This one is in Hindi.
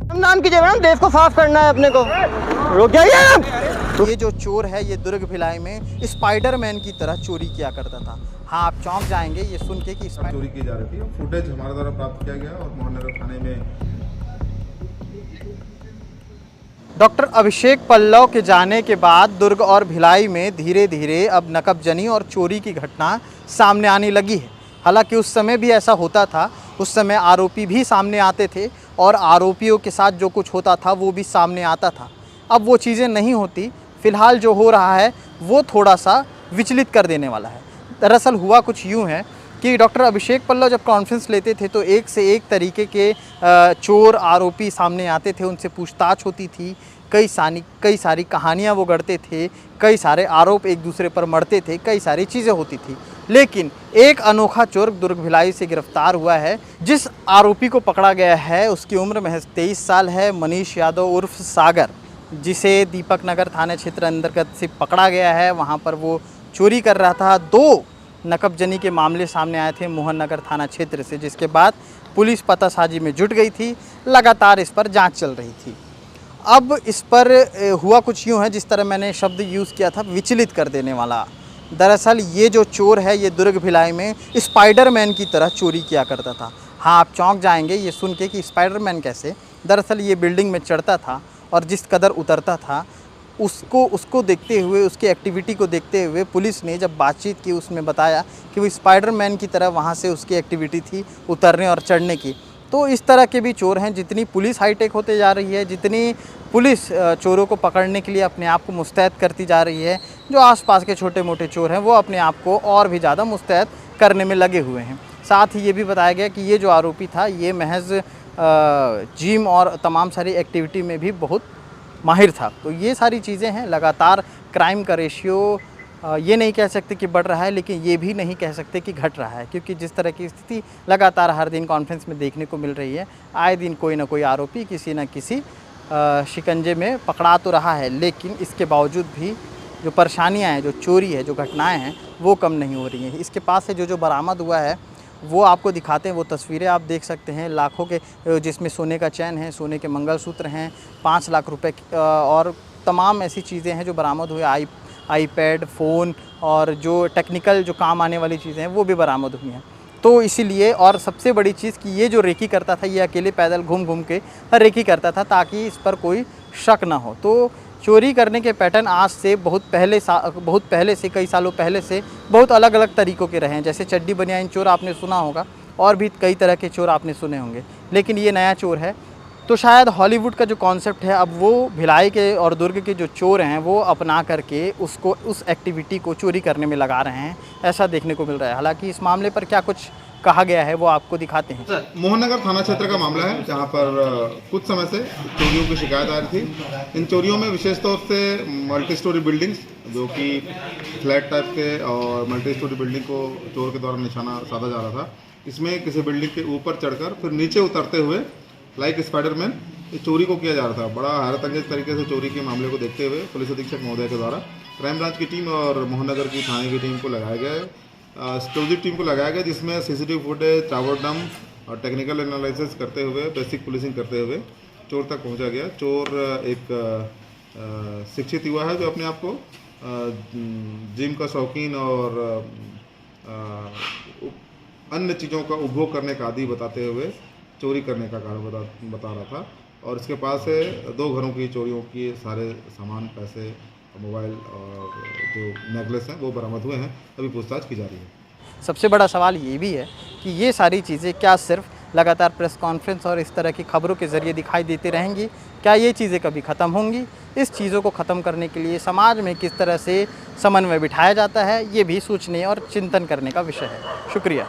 नाम कीजिए मैडम, देश को साफ करना है अपने को। रुक जाइए। ये जो चोर है ये दुर्ग भिलाई में स्पाइडरमैन की तरह चोरी किया करता था। हाँ, आप चौंक जाएंगे ये सुन के कि चोरी की जा रही थी और फुटेज हमारे द्वारा प्राप्त किया गया और मोहननगर थाने में डॉक्टर अभिषेक पल्लव के जाने के बाद दुर्ग और भिलाई में धीरे धीरे अब नकबजनी और चोरी की घटना सामने आने लगी है। हालांकि उस समय भी ऐसा होता था, उस समय आरोपी भी सामने आते थे और आरोपियों के साथ जो कुछ होता था वो भी सामने आता था। अब वो चीज़ें नहीं होती। फ़िलहाल जो हो रहा है वो थोड़ा सा विचलित कर देने वाला है। दरअसल हुआ कुछ यूँ है कि डॉक्टर अभिषेक पल्लव जब कॉन्फ्रेंस लेते थे तो एक से एक तरीके के चोर आरोपी सामने आते थे, उनसे पूछताछ होती थी, कई सारी कहानियाँ वो गढ़ते थे, कई सारे आरोप एक दूसरे पर मढ़ते थे, कई सारी चीज़ें होती थी। लेकिन एक अनोखा चोर दुर्ग भिलाई से गिरफ्तार हुआ है। जिस आरोपी को पकड़ा गया है उसकी उम्र महज 23 साल है। मनीष यादव उर्फ सागर, जिसे दीपक नगर थाना क्षेत्र अंतर्गत से पकड़ा गया है। वहाँ पर वो चोरी कर रहा था। 2 नकबजनी के मामले सामने आए थे मोहन नगर थाना क्षेत्र से, जिसके बाद पुलिस पतासाजी में जुट गई थी। लगातार इस पर जांच चल रही थी। अब इस पर हुआ कुछ यूँ है, जिस तरह मैंने शब्द यूज़ किया था, विचलित कर देने वाला। दरअसल ये जो चोर है ये दुर्ग भिलाई में स्पाइडरमैन की तरह चोरी किया करता था। हाँ, आप चौंक जाएंगे ये सुन के कि स्पाइडरमैन कैसे। दरअसल ये बिल्डिंग में चढ़ता था और जिस कदर उतरता था उसको देखते हुए, उसकी एक्टिविटी को देखते हुए पुलिस ने जब बातचीत की उसमें बताया कि वो स्पाइडरमैन की तरह वहाँ से उसकी एक्टिविटी थी उतरने और चढ़ने की। तो इस तरह के भी चोर हैं। जितनी पुलिस हाईटेक होते जा रही है, जितनी पुलिस चोरों को पकड़ने के लिए अपने आप को मुस्तैद करती जा रही है, जो आसपास के छोटे मोटे चोर हैं वो अपने आप को और भी ज़्यादा मुस्तैद करने में लगे हुए हैं। साथ ही ये भी बताया गया कि ये जो आरोपी था ये महज जिम और तमाम सारी एक्टिविटी में भी बहुत माहिर था। तो ये सारी चीज़ें हैं। लगातार क्राइम का रेशियो ये नहीं कह सकते कि बढ़ रहा है, लेकिन ये भी नहीं कह सकते कि घट रहा है, क्योंकि जिस तरह की स्थिति लगातार हर दिन कॉन्फ्रेंस में देखने को मिल रही है, आए दिन कोई ना कोई आरोपी किसी न किसी शिकंजे में पकड़ा तो रहा है। लेकिन इसके बावजूद भी जो परेशानियां हैं, जो चोरी है, जो घटनाएं हैं, वो कम नहीं हो रही हैं। इसके पास से जो बरामद हुआ है वो आपको दिखाते हैं। वो तस्वीरें आप देख सकते हैं, लाखों के, जिसमें सोने का चैन है, सोने के मंगलसूत्र हैं, 5 लाख रुपए और तमाम ऐसी चीज़ें हैं जो बरामद हुए। आईपैड, फ़ोन और जो टेक्निकल जो काम आने वाली चीज़ें हैं वो भी बरामद हुई हैं। तो इसीलिए, और सबसे बड़ी चीज़ कि ये जो रेकी करता था ये अकेले पैदल घूम घूम के रेकी करता था ताकि इस पर कोई शक ना हो। तो चोरी करने के पैटर्न आज से बहुत पहले से, कई सालों पहले से बहुत अलग अलग तरीक़ों के रहे हैं। जैसे चड्डी बनियान चोर आपने सुना होगा, और भी कई तरह के चोर आपने सुने होंगे, लेकिन ये नया चोर है। तो शायद हॉलीवुड का जो कॉन्सेप्ट है अब वो भिलाई के और दुर्ग के जो चोर हैं वो अपना करके उसको, उस एक्टिविटी को चोरी करने में लगा रहे हैं, ऐसा देखने को मिल रहा है। हालांकि इस मामले पर क्या कुछ कहा गया है वो आपको दिखाते हैं। मोहननगर थाना क्षेत्र का मामला है, जहां पर कुछ समय से चोरियों की शिकायत आ रही थी। इन चोरियों में विशेष तौर से मल्टी स्टोरी बिल्डिंग्स, जो कि फ्लैट टाइप के और मल्टी स्टोरी बिल्डिंग को चोर के द्वारा निशाना साधा जा रहा था। इसमें किसी बिल्डिंग के ऊपर चढ़कर फिर नीचे उतरते हुए लाइक स्पाइडरमैन इस चोरी को किया जा रहा था। बड़ा हैरत अंगेज तरीके से चोरी के मामले को देखते हुए पुलिस अधीक्षक महोदय के द्वारा क्राइम ब्रांच की टीम और मोहननगर की थाने की टीम को लगाया गया है, एक्सक्लूसिव टीम को लगाया गया, जिसमें सीसीटीवी फुटेज, टावर डंप और टेक्निकल एनालिसिस करते हुए, बेसिक पुलिसिंग करते हुए चोर तक पहुंचा गया। चोर एक शिक्षित युवा है जो अपने आप को जिम का शौकीन और अन्य चीज़ों का उपभोग करने का आदी बताते हुए चोरी करने का कारण बता रहा था। और इसके पास से 2 घरों की चोरियों की सारे सामान, पैसे, मोबाइल और जो नेकलेस हैं वो बरामद हुए हैं। अभी पूछताछ की जा रही है। सबसे बड़ा सवाल ये भी है कि ये सारी चीज़ें क्या सिर्फ लगातार प्रेस कॉन्फ्रेंस और इस तरह की खबरों के ज़रिए दिखाई देती रहेंगी? क्या ये चीज़ें कभी ख़त्म होंगी? इस चीज़ों को ख़त्म करने के लिए समाज में किस तरह से समन्वय बिठाया जाता है, ये भी सोचने और चिंतन करने का विषय है। शुक्रिया।